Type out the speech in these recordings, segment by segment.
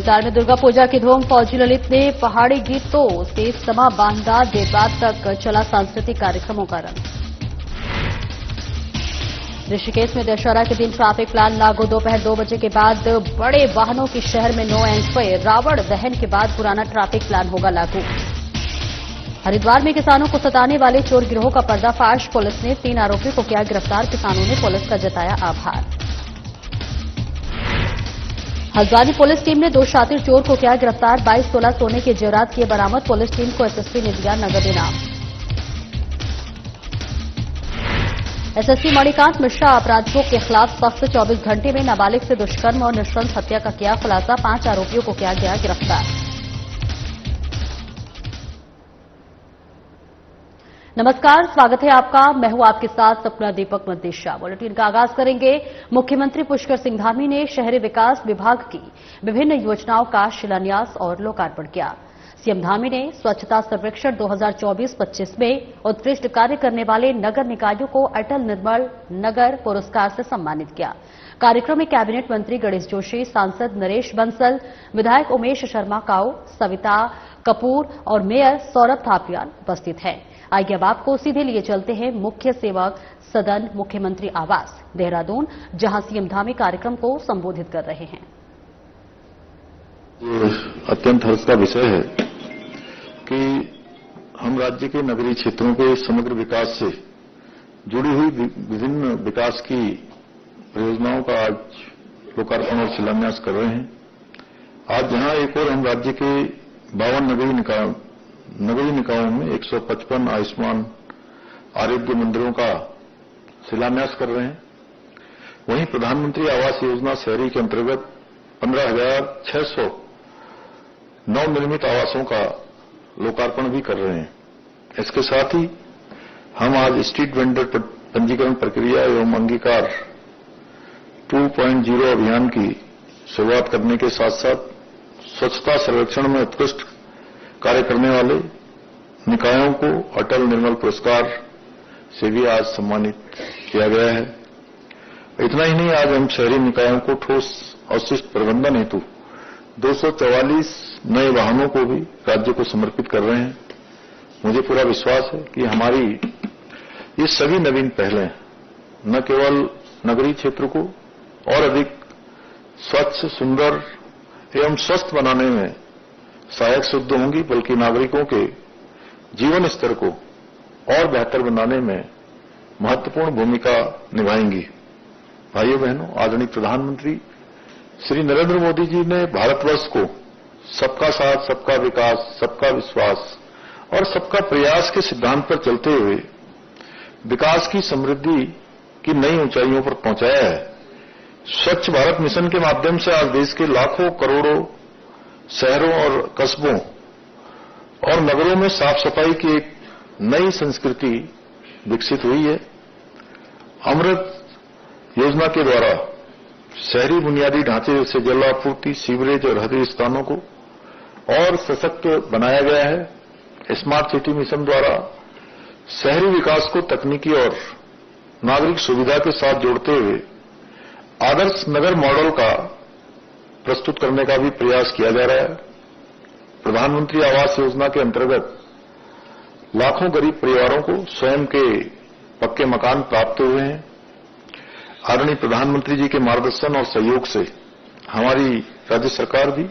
नैनीताल में दुर्गा पूजा की धूम। फौजी ललित ने पहाड़ी गीतों से समा बांधा। देर रात तक चला सांस्कृतिक कार्यक्रमों का रंग। ऋषिकेश में दशहरा के दिन ट्रैफिक प्लान लागू। दोपहर 2 बजे के बाद बड़े वाहनों की शहर में नो एंट्री। रावण दहन के बाद पुराना ट्रैफिक प्लान होगा लागू। हरिद्वार में किसानों को सताने वाले चोर गिरोह का पर्दाफाश। पुलिस ने 3 आरोपियों को किया गिरफ्तार। किसानों ने पुलिस का जताया आभार। हल्द्वानी पुलिस टीम ने 2 शातिर चोर को किया गिरफ्तार। 22 तोला सोने के जेवरात किए बरामद। पुलिस टीम को एसएसपी ने दिया नगद इनाम। एसएसपी मणिकांत मिश्रा अपराधियों के खिलाफ सख्त। 24 घंटे में नाबालिग से दुष्कर्म और नृशंस हत्या का किया खुलासा। 5 आरोपियों को किया गया गिरफ्तार। नमस्कार, स्वागत है आपका। मैं हूं आपके साथ सपना दीपक मंदेशा। बुलेटिन का आगाज करेंगे। मुख्यमंत्री पुष्कर सिंह धामी ने शहरी विकास विभाग की विभिन्न योजनाओं का शिलान्यास और लोकार्पण किया। सीएम धामी ने स्वच्छता सर्वेक्षण 2024-25 में उत्कृष्ट कार्य करने वाले नगर निकायों को अटल निर्मल नगर पुरस्कार से सम्मानित किया। कार्यक्रम में कैबिनेट मंत्री गणेश जोशी, सांसद नरेश बंसल, विधायक उमेश शर्मा काऊ, सविता कपूर और मेयर सौरभ थापियान उपस्थित हैं। आइए अब आपको सीधे लिए चलते हैं मुख्य सेवक सदन मुख्यमंत्री आवास देहरादून, जहां सीएम धामी कार्यक्रम को संबोधित कर रहे हैं। अत्यंत हर्ष का विषय है कि हम राज्य के नगरीय क्षेत्रों के समग्र विकास से जुड़ी हुई विभिन्न विकास की परियोजनाओं का आज लोकार्पण और शिलान्यास कर रहे हैं। आज जहां एक और हम राज्य के 52 नगरीय निकायों में 155 आयुष्मान आरोग्य मंदिरों का शिलान्यास कर रहे हैं, वहीं प्रधानमंत्री आवास योजना शहरी के अंतर्गत 15,600 नवनिर्मित आवासों का लोकार्पण भी कर रहे हैं। इसके साथ ही हम आज स्ट्रीट वेंडर पंजीकरण प्रक्रिया एवं अंगीकार 2.0 अभियान की शुरुआत करने के साथ साथ स्वच्छता सर्वेक्षण में उत्कृष्ट कार्य करने वाले निकायों को अटल निर्मल पुरस्कार से भी आज सम्मानित किया गया है। इतना ही नहीं, आज हम शहरी निकायों को ठोस अवशिष्ट प्रबंधन हेतु 244 नए वाहनों को भी राज्य को समर्पित कर रहे हैं। मुझे पूरा विश्वास है कि हमारी ये सभी नवीन पहलें न केवल नगरीय क्षेत्र को और अधिक स्वच्छ, सुंदर एवं स्वस्थ बनाने में सहायक सिद्ध होंगी, बल्कि नागरिकों के जीवन स्तर को और बेहतर बनाने में महत्वपूर्ण भूमिका निभाएंगी। भाइयों बहनों, आदरणीय प्रधानमंत्री श्री नरेंद्र मोदी जी ने भारतवर्ष को सबका साथ, सबका विकास, सबका विश्वास और सबका प्रयास के सिद्धांत पर चलते हुए विकास की समृद्धि की नई ऊंचाइयों पर पहुंचाया है। स्वच्छ भारत मिशन के माध्यम से आज देश के लाखों करोड़ों शहरों और कस्बों और नगरों में साफ सफाई की एक नई संस्कृति विकसित हुई है। अमृत योजना के द्वारा शहरी बुनियादी ढांचे जैसे जल आपूर्ति, सीवरेज और हरित स्थानों को और सशक्त बनाया गया है। स्मार्ट सिटी मिशन द्वारा शहरी विकास को तकनीकी और नागरिक सुविधा के साथ जोड़ते हुए आदर्श नगर मॉडल का प्रस्तुत करने का भी प्रयास किया जा रहा है। प्रधानमंत्री आवास योजना के अंतर्गत लाखों गरीब परिवारों को स्वयं के पक्के मकान प्राप्त हुए हैं। आदरणीय प्रधानमंत्री जी के मार्गदर्शन और सहयोग से हमारी राज्य सरकार भी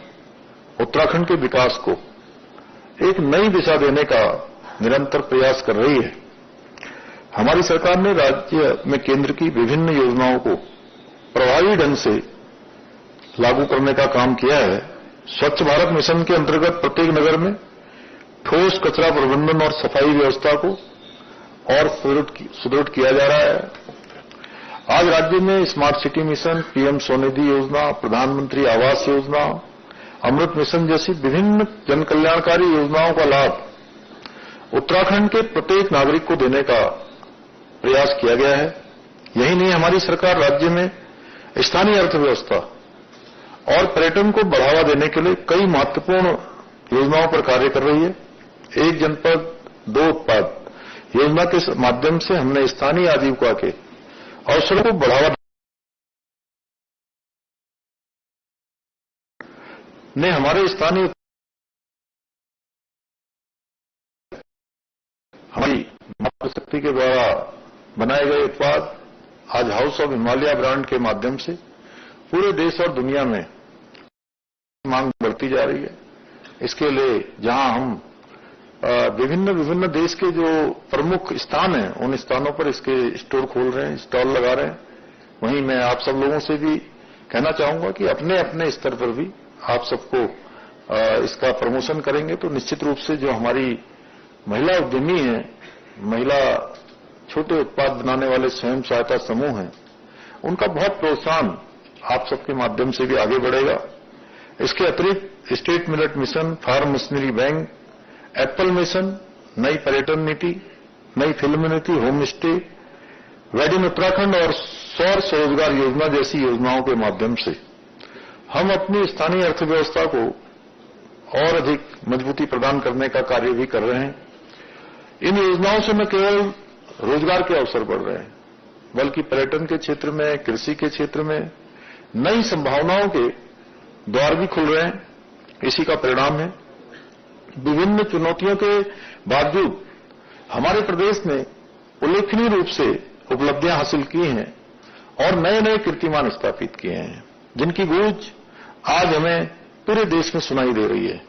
उत्तराखंड के विकास को एक नई दिशा देने का निरंतर प्रयास कर रही है। हमारी सरकार ने राज्य में केंद्र की विभिन्न योजनाओं को प्रभावी ढंग से लागू करने का काम किया है। स्वच्छ भारत मिशन के अंतर्गत प्रत्येक नगर में ठोस कचरा प्रबंधन और सफाई व्यवस्था को और सुदृढ़ किया जा रहा है। आज राज्य में smart city mission, PM Svanidhi योजना, प्रधानमंत्री आवास योजना, अमृत मिशन जैसी विभिन्न जन कल्याणकारी योजनाओं का लाभ उत्तराखंड के प्रत्येक नागरिक को देने का प्रयास किया गया है। यही नहीं, हमारी सरकार राज्य में स्थानीय अर्थव्यवस्था और पर्यटन को बढ़ावा देने के लिए कई महत्वपूर्ण योजनाओं पर कार्य कर रही है। एक जनपद दो उत्पाद योजना के माध्यम से हमने स्थानीय आजीविका के अवसरों को बढ़ावा ने हमारे स्थानीय हमारी शक्ति के द्वारा बनाए गए उत्पाद आज हाउस ऑफ हिमालय ब्रांड के माध्यम से पूरे देश और दुनिया में मांग बढ़ती जा रही है। इसके लिए जहां हम विभिन्न देश के जो प्रमुख स्थान हैं उन स्थानों पर इसके स्टोर खोल रहे हैं, स्टॉल लगा रहे हैं। वहीं मैं आप सब लोगों से भी कहना चाहूंगा कि अपने अपने स्तर पर भी आप सबको इसका प्रमोशन करेंगे तो निश्चित रूप से जो हमारी महिला उद्यमी हैं, महिला छोटे उत्पाद बनाने वाले स्वयं सहायता समूह हैं, उनका बहुत प्रोत्साहन आप सबके माध्यम से भी आगे बढ़ेगा। इसके अतिरिक्त state millet mission, farm machinery bank, apple mission, नई पर्यटन नीति, नई फिल्म नीति, होम स्टे, वेडिंग उत्तराखंड और सौर स्वरोजगार योजना जैसी योजनाओं के माध्यम से हम अपनी स्थानीय अर्थव्यवस्था को और अधिक मजबूती प्रदान करने का कार्य भी कर रहे हैं। इन योजनाओं से न केवल रोजगार के अवसर बढ़ रहे हैं, बल्कि पर्यटन के क्षेत्र में, कृषि के क्षेत्र में नई संभावनाओं के द्वार भी खुल रहे हैं। इसी का परिणाम है विभिन्न चुनौतियों के बावजूद हमारे प्रदेश ने उल्लेखनीय रूप से उपलब्धियां हासिल की हैं और नए नए कीर्तिमान स्थापित किए हैं, जिनकी गूंज आज हमें पूरे देश में सुनाई दे रही है।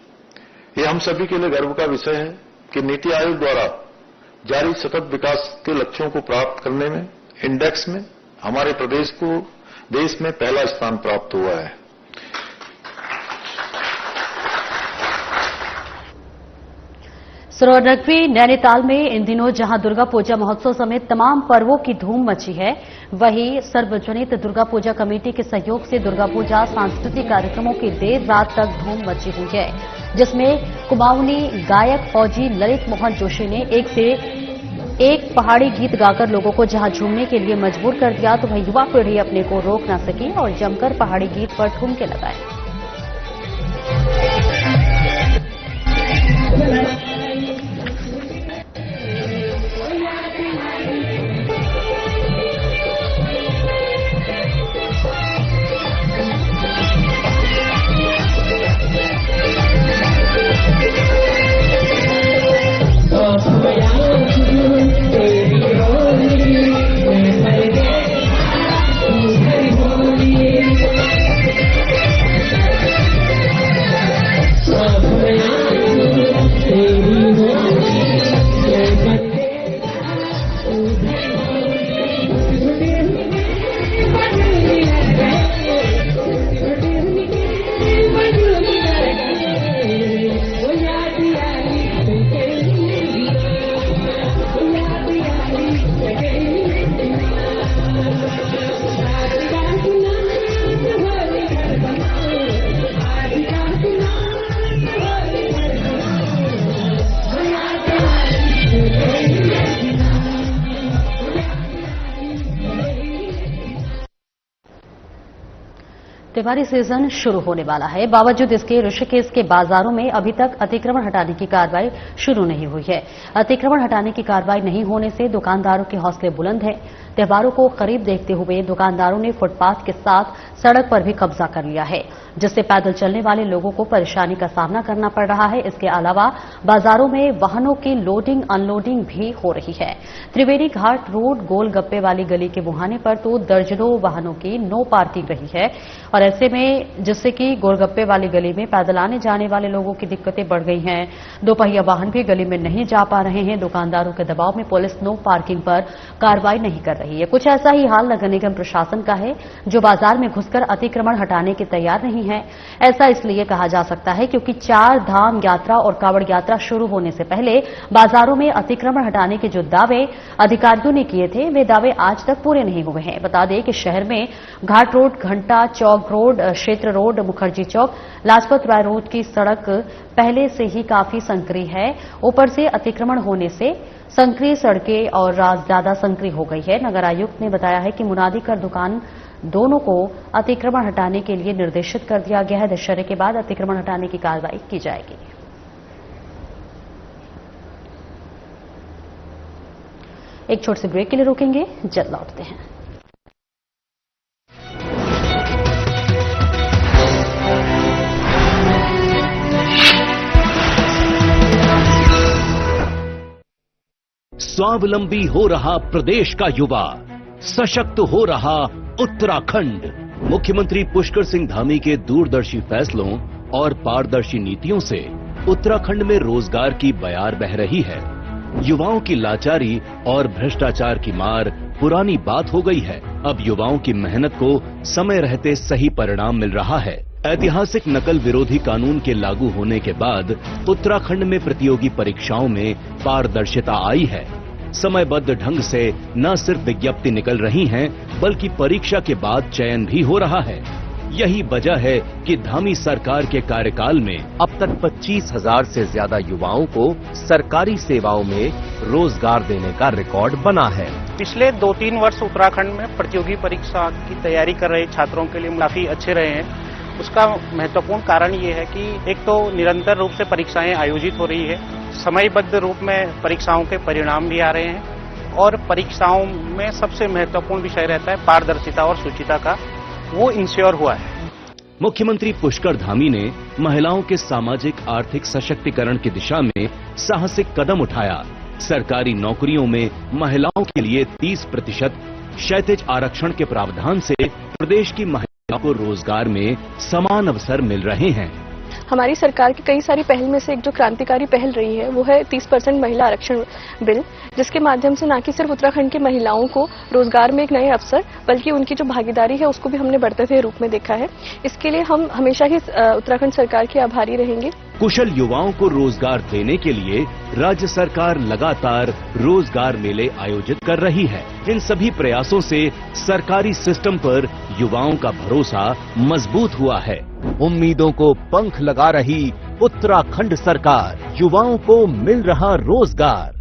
ये हम सभी के लिए गर्व का विषय है कि नीति आयोग द्वारा जारी सतत विकास के लक्ष्यों को प्राप्त करने में इंडेक्स में हमारे प्रदेश को देश में पहला स्थान प्राप्त हुआ है। सरोवरनगरी नैनीताल में इन दिनों जहां दुर्गा पूजा महोत्सव समेत तमाम पर्वों की धूम मची है, वहीं सर्वजनित दुर्गा पूजा कमेटी के सहयोग से दुर्गा पूजा सांस्कृतिक कार्यक्रमों की देर रात तक धूम मची हुई है, जिसमें कुमाऊनी गायक फौजी ललित मोहन जोशी ने एक से एक पहाड़ी गीत गाकर लोगों को जहां झूमने के लिए मजबूर कर दिया, तो वहीं युवा पीढ़ी अपने को रोक न सकी और जमकर पहाड़ी गीत पर ठुमके लगाए। त्योहारी सीजन शुरू होने वाला है, बावजूद इसके ऋषिकेश के बाजारों में अभी तक अतिक्रमण हटाने की कार्रवाई शुरू नहीं हुई है। अतिक्रमण हटाने की कार्रवाई नहीं होने से दुकानदारों के हौसले बुलंद हैं। त्योहारों को करीब देखते हुए दुकानदारों ने फुटपाथ के साथ सड़क पर भी कब्जा कर लिया है, जिससे पैदल चलने वाले लोगों को परेशानी का सामना करना पड़ रहा है। इसके अलावा बाजारों में वाहनों की लोडिंग अनलोडिंग भी हो रही है। त्रिवेणी घाट रोड गोलगप्पे वाली गली के मुहाने पर तो दर्जनों वाहनों की नो पार्किंग रही है, और ऐसे में जिससे कि गोलगप्पे वाली गली में पैदल आने जाने वाले लोगों की दिक्कतें बढ़ गई हैं। दोपहिया वाहन भी गली में नहीं जा पा रहे हैं। दुकानदारों के दबाव में पुलिस नो पार्किंग पर कार्रवाई नहीं कर रही है। कुछ ऐसा ही हाल नगर निगम प्रशासन का है, जो बाजार में घुसकर अतिक्रमण हटाने के तैयार नहीं है। ऐसा इसलिए कहा जा सकता है क्योंकि 4 धाम यात्रा और कावड़ यात्रा शुरू होने से पहले बाजारों में अतिक्रमण हटाने के जो दावे अधिकारियों ने किए थे, वे दावे आज तक पूरे नहीं हुए हैं। बता दें कि शहर में घाट रोड, घंटा चौक रोड, क्षेत्र रोड, मुखर्जी चौक, लाजपत राय रोड की सड़क पहले से ही काफी संकरी है। ऊपर से अतिक्रमण होने से संकरी सड़कें और ज्यादा संकरी हो गई है। नगर आयुक्त ने बताया है कि मुनादी कर दुकान दोनों को अतिक्रमण हटाने के लिए निर्देशित कर दिया गया है। दशहरे के बाद अतिक्रमण हटाने की कार्रवाई की जाएगी। एक छोटे से ब्रेक के लिए रोकेंगे, जल्द लौटते हैं। स्वावलंबी हो रहा प्रदेश का युवा, सशक्त हो रहा उत्तराखंड। मुख्यमंत्री पुष्कर सिंह धामी के दूरदर्शी फैसलों और पारदर्शी नीतियों से उत्तराखंड में रोजगार की बयार बह रही है। युवाओं की लाचारी और भ्रष्टाचार की मार पुरानी बात हो गई है। अब युवाओं की मेहनत को समय रहते सही परिणाम मिल रहा है। ऐतिहासिक नकल विरोधी कानून के लागू होने के बाद उत्तराखंड में प्रतियोगी परीक्षाओं में पारदर्शिता आई है। समयबद्ध ढंग से न सिर्फ विज्ञप्ति निकल रही हैं, बल्कि परीक्षा के बाद चयन भी हो रहा है। यही वजह है कि धामी सरकार के कार्यकाल में अब तक 25,000 से ज्यादा युवाओं को सरकारी सेवाओं में रोजगार देने का रिकॉर्ड बना है। पिछले 2-3 वर्ष उत्तराखंड में प्रतियोगी परीक्षा की तैयारी कर रहे छात्रों के लिए काफी अच्छे रहे हैं। उसका महत्वपूर्ण कारण ये है कि एक तो निरंतर रूप से परीक्षाएं आयोजित हो रही है, समयबद्ध रूप में परीक्षाओं के परिणाम भी आ रहे हैं और परीक्षाओं में सबसे महत्वपूर्ण विषय रहता है पारदर्शिता और शुचिता का, वो इंश्योर हुआ है। मुख्यमंत्री पुष्कर धामी ने महिलाओं के सामाजिक आर्थिक सशक्तिकरण की दिशा में साहसिक कदम उठाया। सरकारी नौकरियों में महिलाओं के लिए 30% क्षैतिज आरक्षण के प्रावधान से प्रदेश की महिलाओं को रोजगार में समान अवसर मिल रहे हैं। हमारी सरकार की कई सारी पहल में से एक जो क्रांतिकारी पहल रही है वो है 30% महिला आरक्षण बिल, जिसके माध्यम से न कि सिर्फ उत्तराखंड की महिलाओं को रोजगार में एक नए अवसर बल्कि उनकी जो भागीदारी है उसको भी हमने बढ़ते हुए रूप में देखा है। इसके लिए हम हमेशा ही उत्तराखंड सरकार के आभारी रहेंगे। कुशल युवाओं को रोजगार देने के लिए राज्य सरकार लगातार रोजगार मेले आयोजित कर रही है। इन सभी प्रयासों से सरकारी सिस्टम पर युवाओं का भरोसा मजबूत हुआ है। उम्मीदों को पंख लगा रही उत्तराखंड सरकार, युवाओं को मिल रहा रोजगार।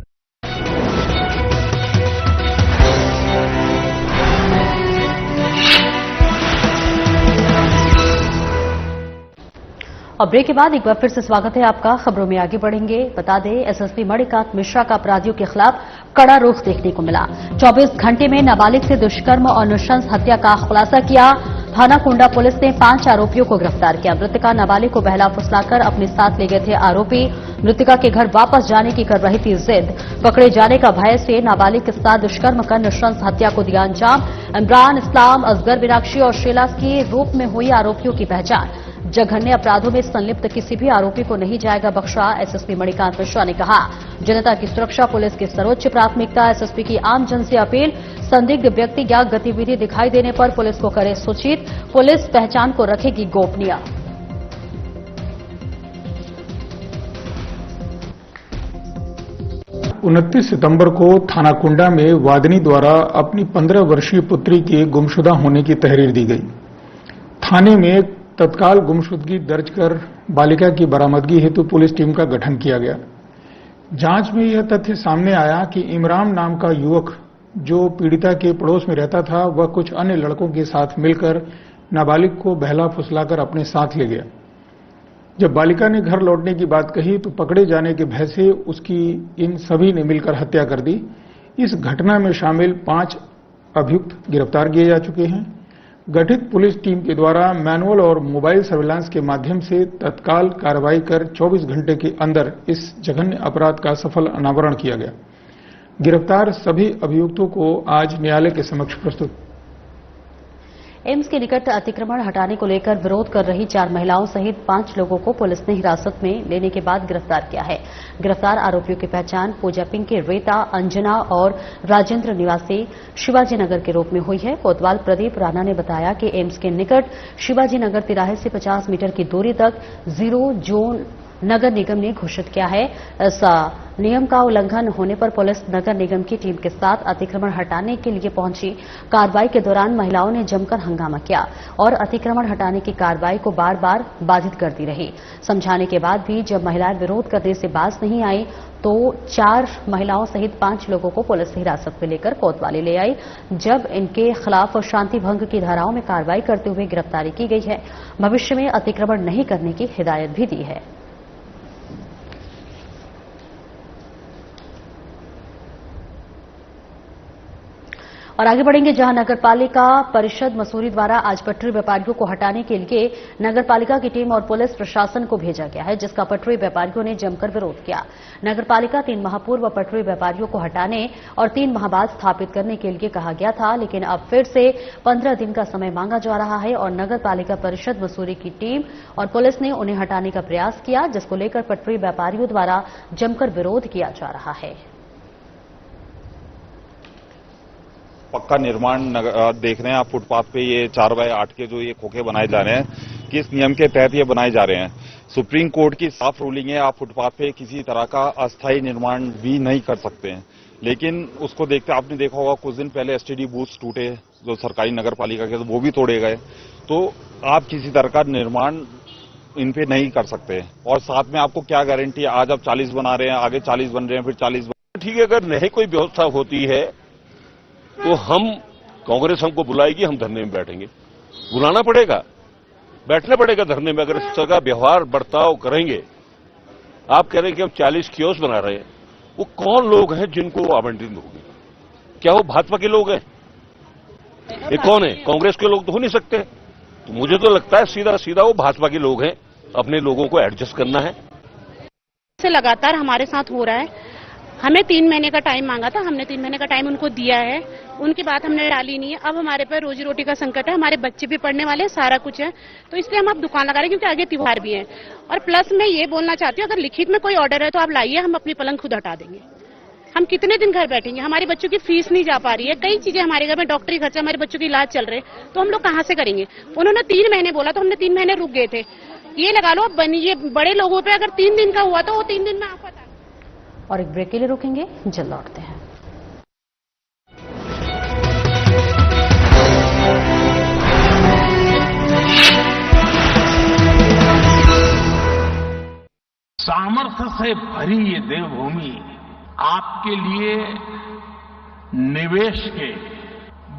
और ब्रेक के बाद एक बार फिर से स्वागत है आपका। खबरों में आगे बढ़ेंगे। बता दें, एसएसपी मणिकांत मिश्रा का अपराधियों के खिलाफ कड़ा रुख देखने को मिला। 24 घंटे में नाबालिग से दुष्कर्म और नृशंस हत्या का खुलासा किया। थाना कुंडा पुलिस ने 5 आरोपियों को गिरफ्तार किया। मृतका नाबालिग को बहला फुसलाकर अपने साथ ले गए थे आरोपी। मृतका के घर वापस जाने की कर रही थी जिद। पकड़े जाने का भय से नाबालिग के साथ दुष्कर्म कर नृशंस हत्या को दिया अंजाम। इमरान, इस्लाम, असगर, मीनाक्षी और शीला के रूप में हुई आरोपियों की पहचान। जघन्य अपराधों में संलिप्त किसी भी आरोपी को नहीं जाएगा बख्शा। एसएसपी मणिकांत मिश्रा ने कहा, जनता की सुरक्षा पुलिस की सर्वोच्च प्राथमिकता। एसएसपी की आमजन से अपील, संदिग्ध व्यक्ति या गतिविधि दिखाई देने पर पुलिस को करे सूचित। पुलिस पहचान को रखेगी गोपनीय। उनतीस सितंबर को थाना कुंडा में वादिनी द्वारा अपनी 15 वर्षीय पुत्री के गुमशुदा होने की तहरीर दी गई। थाने में तत्काल गुमशुदगी दर्ज कर बालिका की बरामदगी हेतु पुलिस टीम का गठन किया गया। जांच में यह तथ्य सामने आया कि इमरान नाम का युवक जो पीड़िता के पड़ोस में रहता था, वह कुछ अन्य लड़कों के साथ मिलकर नाबालिग को बहला फुसलाकर अपने साथ ले गया। जब बालिका ने घर लौटने की बात कही तो पकड़े जाने के भय से उसकी इन सभी ने मिलकर हत्या कर दी। इस घटना में शामिल 5 अभियुक्त गिरफ्तार किए जा चुके हैं। गठित पुलिस टीम के द्वारा मैनुअल और मोबाइल सर्विलांस के माध्यम से तत्काल कार्रवाई कर 24 घंटे के अंदर इस जघन्य अपराध का सफल अनावरण किया गया। गिरफ्तार सभी अभियुक्तों को आज न्यायालय के समक्ष प्रस्तुत। एम्स के निकट अतिक्रमण हटाने को लेकर विरोध कर रही 4 महिलाओं सहित 5 लोगों को पुलिस ने हिरासत में लेने के बाद गिरफ्तार किया है। गिरफ्तार आरोपियों की पहचान पूजा पिंक के रेता, अंजना और राजेंद्र निवासी शिवाजी नगर के रूप में हुई है। कोतवाल प्रदीप राणा ने बताया कि एम्स के निकट शिवाजी नगर तिराहे से 50 मीटर की दूरी तक जीरो जोन नगर निगम ने घोषित किया है। इस नियम का उल्लंघन होने पर पुलिस नगर निगम की टीम के साथ अतिक्रमण हटाने के लिए पहुंची। कार्रवाई के दौरान महिलाओं ने जमकर हंगामा किया और अतिक्रमण हटाने की कार्रवाई को बार बार बाधित करती रही। समझाने के बाद भी जब महिलाएं विरोध करने से बाज नहीं आई तो 4 महिलाओं सहित 5 लोगों को पुलिस हिरासत में लेकर कोतवाली ले आई। जब इनके खिलाफ शांति भंग की धाराओं में कार्रवाई करते हुए गिरफ्तारी की गई है। भविष्य में अतिक्रमण नहीं करने की हिदायत भी दी है। और आगे बढ़ेंगे, जहां नगरपालिका परिषद मसूरी द्वारा आज पटरी व्यापारियों को हटाने के लिए नगरपालिका की टीम और पुलिस प्रशासन को भेजा गया है, जिसका पटरी व्यापारियों ने जमकर विरोध किया। नगरपालिका 3 माह पूर्व पटरी व्यापारियों को हटाने और 3 माह बाद स्थापित करने के लिए कहा गया था, लेकिन अब फिर से 15 दिन का समय मांगा जा रहा है और नगरपालिका परिषद मसूरी की टीम और पुलिस ने उन्हें हटाने का प्रयास किया, जिसको लेकर पटरी व्यापारियों द्वारा जमकर विरोध किया जा रहा है। पक्का निर्माण देख रहे हैं आप, फुटपाथ पे ये 4x8 के जो ये खोखे बनाए जा रहे हैं, किस नियम के तहत ये बनाए जा रहे हैं। सुप्रीम कोर्ट की साफ रूलिंग है, आप फुटपाथ पे किसी तरह का अस्थायी निर्माण भी नहीं कर सकते हैं। लेकिन उसको देखते आपने देखा होगा कुछ दिन पहले एसटीडी बूथ्स टूटे जो सरकारी नगरपालिका के, तो वो भी तोड़े गए। तो आप किसी तरह का निर्माण इन पे नहीं कर सकते। और साथ में आपको क्या गारंटी है, आज आप 40 बना रहे हैं, आगे 40 बन रहे हैं, फिर 40 ठीक है। अगर नहीं कोई व्यवस्था होती है तो हम कांग्रेस हमको बुलाएगी, हम धरने में बैठेंगे। बुलाना पड़ेगा, बैठना पड़ेगा धरने में। अगर इस तरह का व्यवहार बर्ताव करेंगे, आप कह रहे हैं कि हम 40 कियोस्क बना रहे हैं, वो कौन लोग हैं जिनको आवंटित होगी? क्या वो भाजपा के लोग हैं? ये कौन है? कांग्रेस के लोग तो हो नहीं सकते। तो मुझे तो लगता है सीधा सीधा वो भाजपा के लोग हैं, अपने लोगों को एडजस्ट करना है। से लगातार हमारे साथ हो रहा है। हमें 3 महीने का टाइम मांगा था, हमने 3 महीने का टाइम उनको दिया है, उनकी बात हमने डाली नहीं है। अब हमारे पर रोजी रोटी का संकट है, हमारे बच्चे भी पढ़ने वाले हैं, सारा कुछ है, तो इसलिए हम अब दुकान लगा रहे हैं, क्योंकि आगे त्योहार भी है। और प्लस मैं ये बोलना चाहती हूँ, अगर लिखित में कोई ऑर्डर है तो आप लाइए, हम अपनी पलंग खुद हटा देंगे। हम कितने दिन घर बैठेंगे? हमारे बच्चों की फीस नहीं जा पा रही है, कई चीजें हमारे घर में, डॉक्टरी खर्चा, हमारे बच्चों की इलाज चल रहे, तो हम लोग कहाँ से करेंगे? उन्होंने 3 महीने बोला, तो हमने 3 महीने रुक गए थे। ये लगा लो, ये बड़े लोगों पे अगर 3 दिन का हुआ तो वो 3 दिन में आप बता। और एक ब्रेक के लिए रुकेंगे, जल्द लौटते हैं। सामर्थ्य से भरी ये देवभूमि आपके लिए निवेश के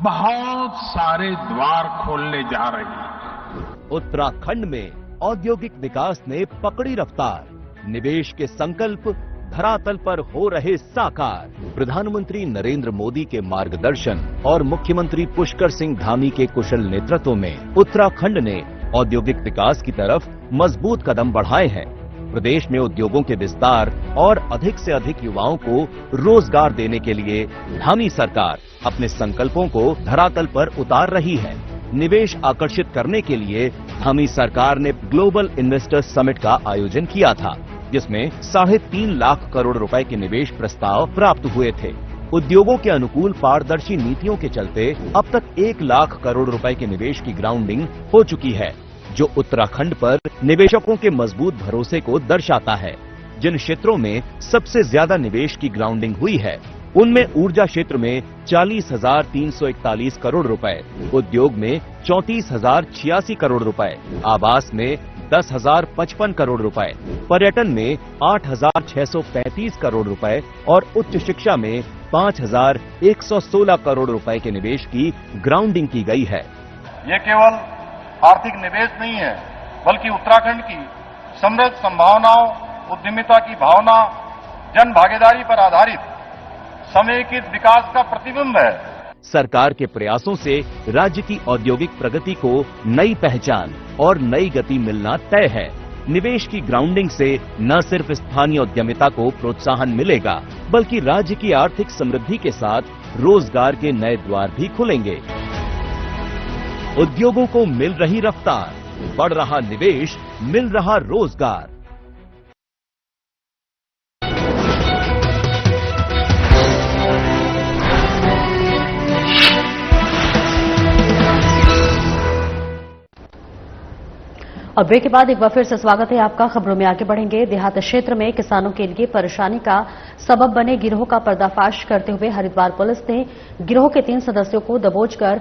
बहुत सारे द्वार खोलने जा रही है। उत्तराखंड में औद्योगिक विकास ने पकड़ी रफ्तार, निवेश के संकल्प धरातल पर हो रहे साकार। प्रधानमंत्री नरेंद्र मोदी के मार्गदर्शन और मुख्यमंत्री पुष्कर सिंह धामी के कुशल नेतृत्व में उत्तराखंड ने औद्योगिक विकास की तरफ मजबूत कदम बढ़ाए हैं। प्रदेश में उद्योगों के विस्तार और अधिक से अधिक युवाओं को रोजगार देने के लिए धामी सरकार अपने संकल्पों को धरातल पर उतार रही है। निवेश आकर्षित करने के लिए धामी सरकार ने ग्लोबल इन्वेस्टर्स समिट का आयोजन किया था, जिसमें 3.5 लाख करोड़ रुपए के निवेश प्रस्ताव प्राप्त हुए थे। उद्योगों के अनुकूल पारदर्शी नीतियों के चलते अब तक 1 लाख करोड़ रुपए के निवेश की ग्राउंडिंग हो चुकी है, जो उत्तराखंड पर निवेशकों के मजबूत भरोसे को दर्शाता है। जिन क्षेत्रों में सबसे ज्यादा निवेश की ग्राउंडिंग हुई है, उनमें ऊर्जा क्षेत्र में 40,341 करोड़ रुपए, उद्योग में 34,086 करोड़ रुपए, आवास में 10,055 करोड़ रुपए, पर्यटन में 8,635 करोड़ रुपए और उच्च शिक्षा में 5,116 करोड़ रुपए के निवेश की ग्राउंडिंग की गई है। ये केवल आर्थिक निवेश नहीं है, बल्कि उत्तराखंड की समृद्ध संभावनाओं, उद्यमिता की भावना, जन भागीदारी पर आधारित समेकित विकास का प्रतिबिंब है। सरकार के प्रयासों से राज्य की औद्योगिक प्रगति को नई पहचान और नई गति मिलना तय है। निवेश की ग्राउंडिंग से न सिर्फ स्थानीय उद्यमिता को प्रोत्साहन मिलेगा, बल्कि राज्य की आर्थिक समृद्धि के साथ रोजगार के नए द्वार भी खुलेंगे। उद्योगों को मिल रही रफ्तार, बढ़ रहा निवेश, मिल रहा रोजगार। और ब्रेक के बाद एक बार फिर से स्वागत है आपका। खबरों में आगे बढ़ेंगे। देहात क्षेत्र में किसानों के लिए परेशानी का सबब बने गिरोह का पर्दाफाश करते हुए हरिद्वार पुलिस ने गिरोह के 3 सदस्यों को दबोच कर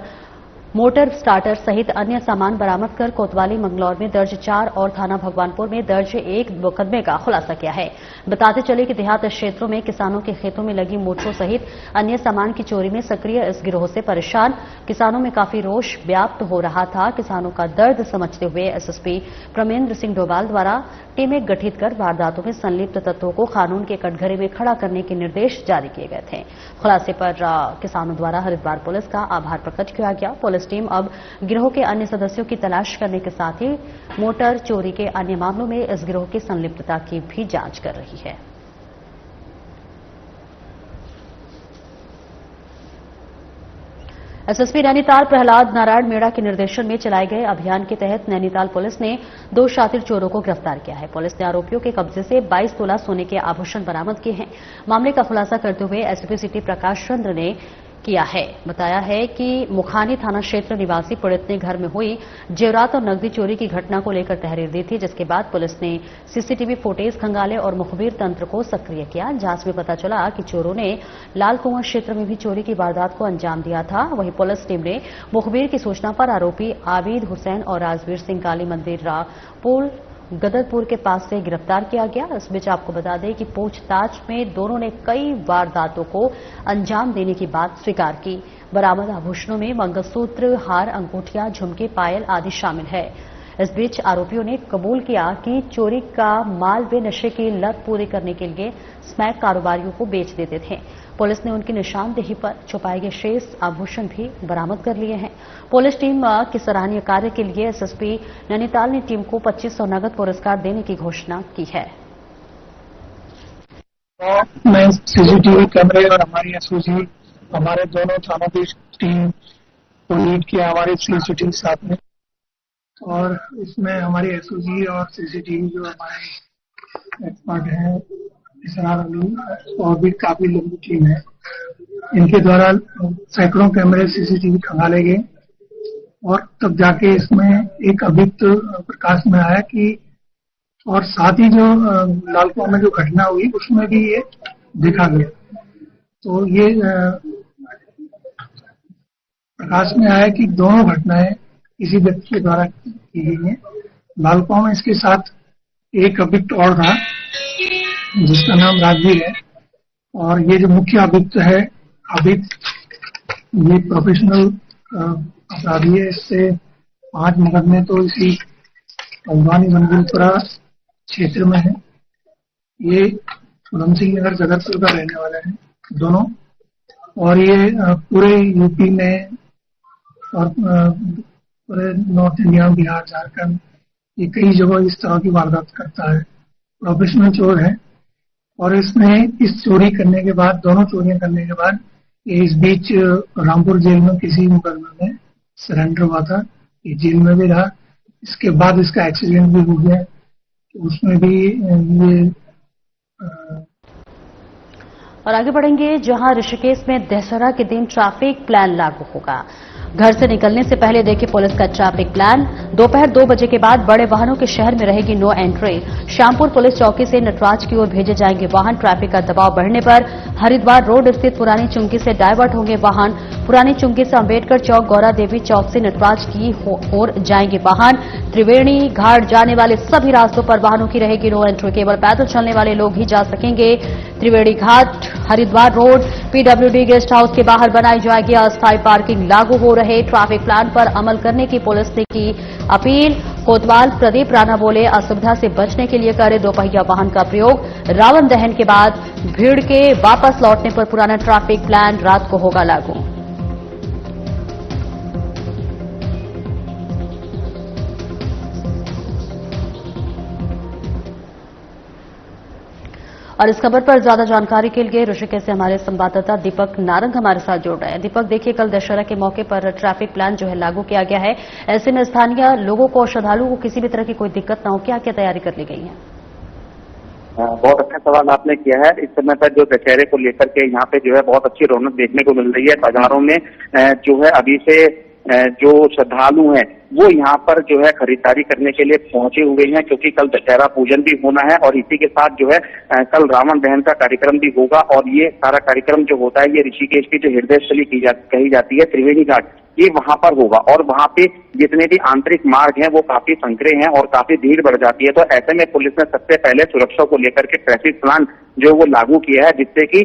मोटर स्टार्टर सहित अन्य सामान बरामद कर कोतवाली मंगलौर में दर्ज 4 और थाना भगवानपुर में दर्ज 1 मुकदमे का खुलासा किया है। बताते चले कि देहात क्षेत्रों में किसानों के खेतों में लगी मोटरों सहित अन्य सामान की चोरी में सक्रिय इस गिरोह से परेशान किसानों में काफी रोष व्याप्त हो रहा था। किसानों का दर्द समझते हुए एसएसपी प्रमेंद्र सिंह डोभाल द्वारा टीमें गठित कर वारदातों में संलिप्त तत्वों को कानून के कटघरे में खड़ा करने के निर्देश जारी किए गए थे। खुलासे पर किसानों द्वारा हरिद्वार पुलिस का आभार प्रकट किया गया। पुलिस टीम अब गिरोह के अन्य सदस्यों की तलाश करने के साथ ही मोटर चोरी के अन्य मामलों में इस गिरोह की संलिप्तता की भी जांच कर रही है। एसएसपी नैनीताल प्रहलाद नारायण मेड़ा के निर्देशन में चलाए गए अभियान के तहत नैनीताल पुलिस ने 2 शातिर चोरों को गिरफ्तार किया है। पुलिस ने आरोपियों के कब्जे से 22 तोला सोने के आभूषण बरामद किए हैं। मामले का खुलासा करते हुए एसपी सिटी प्रकाश चंद्र ने किया है। बताया है कि मुखानी थाना क्षेत्र निवासी पीड़ित ने घर में हुई जेवरात और नकदी चोरी की घटना को लेकर तहरीर दी थी, जिसके बाद पुलिस ने सीसीटीवी फुटेज खंगाले और मुखबिर तंत्र को सक्रिय किया। जांच में पता चला कि चोरों ने लाल कुआं क्षेत्र में भी चोरी की वारदात को अंजाम दिया था। वहीं पुलिस टीम ने मुखबिर की सूचना पर आरोपी आबिद हुसैन और राजवीर सिंह काली मंदिर पुल गदरपुर के पास से गिरफ्तार किया गया। इस बीच आपको बता दें कि पूछताछ में दोनों ने कई वारदातों को अंजाम देने की बात स्वीकार की। बरामद आभूषणों में मंगलसूत्र, हार, अंगूठियां, झुमके, पायल आदि शामिल है। इस बीच आरोपियों ने कबूल किया कि चोरी का माल वे नशे की लत पूरी करने के लिए स्मैक कारोबारियों को बेच देते थे। पुलिस ने उनकी निशानदेही पर छुपाए गए शेष आभूषण भी बरामद कर लिए हैं। पुलिस टीम के सराहनीय कार्य के लिए एसएसपी नैनीताल ने टीम को 2500 नगद पुरस्कार देने की घोषणा की है। मैं सीसीटीवी कैमरे और हमारी एसओजी हमारे दोनों थानों की टीम को लीड किया हमारे सीसीटीवी साथ में, और इसमें हमारी एसओजी और सीसीटीवी जो हमारे एक्सपर्ट हैं और भी काफी लंबी टीम है, इनके द्वारा सैकड़ों कैमरे सीसीटीवी खंगाले गए और तब जाके इसमें एक अभियुक्त प्रकाश में आया कि और साथ ही जो लाल कुआं में जो घटना हुई उसमें भी ये देखा गया। तो ये प्रकाश में आया कि दोनों घटनाएं किसी व्यक्ति के द्वारा की गई हैं। लाल कुआं में इसके साथ एक अभियुक्त और था जिसका नाम राजवीर है, और ये जो मुख्य अभियुक्त है अभिक, ये प्रोफेशनल अपराधी है। इससे 5 मुकदमे तो इसी कंवानी मंदिरपुरा क्षेत्र में है। ये उधम सिंह नगर जगतपुर का रहने वाला है दोनों, और ये पूरे यूपी में और पूरे नॉर्थ इंडिया, बिहार, झारखंड, ये कई जगह इस तरह की वारदात करता है। प्रोफेशनल चोर है, और इसने इस चोरी करने के बाद, दोनों चोरियां करने के बाद इस बीच रामपुर जेल में किसी मुकदमे में सरेंडर हुआ था। ये जेल में भी रहा। इसके बाद इसका एक्सीडेंट भी हो गया, तो उसमें भी ये और आगे बढ़ेंगे जहां ऋषिकेश में दशहरा के दिन ट्रैफिक प्लान लागू होगा। घर से निकलने से पहले देखे पुलिस का ट्रैफिक प्लान। दोपहर 2 बजे के बाद बड़े वाहनों के शहर में रहेगी नो एंट्री। श्यामपुर पुलिस चौकी से नटराज की ओर भेजे जाएंगे वाहन। ट्रैफिक का दबाव बढ़ने पर हरिद्वार रोड स्थित पुरानी चुंगी से डायवर्ट होंगे वाहन। पुरानी चुंगी से अंबेडकर चौक, गौरा देवी चौक से नटराज की ओर जाएंगे वाहन। त्रिवेणी घाट जाने वाले सभी रास्तों पर वाहनों की रहेगी नो एंट्री। केवल पैदल चलने वाले लोग ही जा सकेंगे। Triveni Ghat, Haridwar road, PWD guest house के बाहर बनाई जाएगी अस्थायी पार्किंग। लागू हो रहे ट्रैफिक प्लान पर अमल करने की पुलिस ने की अपील। कोतवाल प्रदीप राणा बोले, असुविधा से बचने के लिए करें दोपहिया वाहन का प्रयोग। रावण दहन के बाद भीड़ के वापस लौटने पर पुराना ट्रैफिक प्लान रात को होगा लागू। और इस खबर पर ज्यादा जानकारी के लिए ऋषिकेश से हमारे संवाददाता दीपक नारंग हमारे साथ जुड़ रहे हैं। दीपक, देखिए कल दशहरा के मौके पर ट्रैफिक प्लान जो है लागू किया गया है, ऐसे में स्थानीय लोगों को और श्रद्धालुओं को किसी भी तरह की कोई दिक्कत न हो, क्या क्या तैयारी कर ली गई है? बहुत अच्छा सवाल आपने किया है। इस समय पर जो दशहरे को लेकर के यहाँ पे जो है बहुत अच्छी रौनक देखने को मिल रही है। बाजारों में जो है अभी से जो श्रद्धालु हैं वो यहाँ पर जो है खरीदारी करने के लिए पहुंचे हुए हैं, क्योंकि कल दशहरा पूजन भी होना है और इसी के साथ जो है कल रावण दहन का कार्यक्रम भी होगा। और ये सारा कार्यक्रम जो होता है ये ऋषिकेश की जो हृदय स्थली कही जाती है त्रिवेणी घाट, ये वहां पर होगा। और वहां पे जितने भी आंतरिक मार्ग हैं वो काफी संकरे हैं और काफी भीड़ बढ़ जाती है। तो ऐसे में पुलिस ने सबसे पहले सुरक्षा को लेकर के ट्रैफिक प्लान जो वो लागू किया है, जिससे कि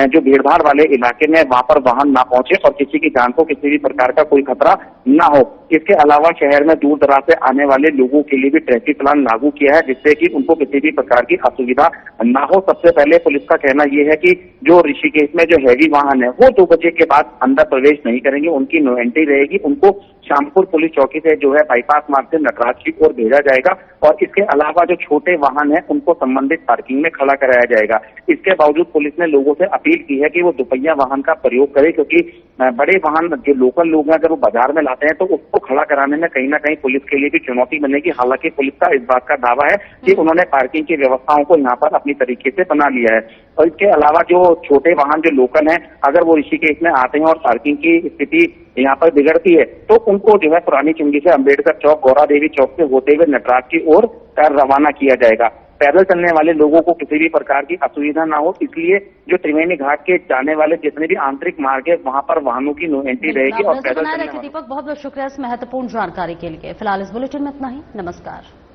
जो भीड़भाड़ वाले इलाके में वहां पर वाहन ना पहुंचे और किसी की जान को किसी भी प्रकार का कोई खतरा ना हो। इसके अलावा शहर में दूर दराज से आने वाले लोगों के लिए भी ट्रैफिक प्लान लागू किया है, जिससे कि उनको किसी भी प्रकार की असुविधा ना हो। सबसे पहले पुलिस का कहना यह है कि जो ऋषिकेश में जो हैवी वाहन है वो 2 बजे के बाद अंदर प्रवेश नहीं करेंगे, उनकी नो एंट्री रहेगी। उनको श्यामपुर पुलिस चौकी से जो है बाईपास मार्ग से नटराज की ओर भेजा जाएगा और इसके अलावा जो छोटे वाहन है उनको संबंधित पार्किंग में खड़ा कराया जाएगा। इसके बावजूद पुलिस ने लोगों से अपील की है कि वो दुपहिया वाहन का प्रयोग करें, क्योंकि बड़े वाहन जो लोकल लोग हैं अगर वो बाजार में लाते हैं तो उसको खड़ा कराने में कहीं ना कहीं पुलिस के लिए भी चुनौती बनेगी। हालांकि पुलिस का इस बात का दावा है कि उन्होंने पार्किंग की व्यवस्थाओं को यहाँ पर अपनी तरीके से बना लिया है। और इसके अलावा जो छोटे वाहन जो लोकल हैं अगर वो ऋषिकेश में आते हैं और पार्किंग की स्थिति यहाँ पर बिगड़ती है तो उनको जो है पुरानी चुंगी से अम्बेडकर चौक, गौरा देवी चौक से होते हुए नटराज की ओर रवाना किया जाएगा। पैदल चलने वाले लोगों को किसी भी प्रकार की असुविधा ना हो, इसलिए जो त्रिवेणी घाट के जाने वाले जितने भी आंतरिक मार्ग है वहां पर वाहनों की नो एंट्री रहेगी। और पैदल चलने वाले दीपक बहुत बहुत शुक्रिया इस महत्वपूर्ण जानकारी के लिए। फिलहाल इस बुलेटिन में इतना ही। नमस्कार।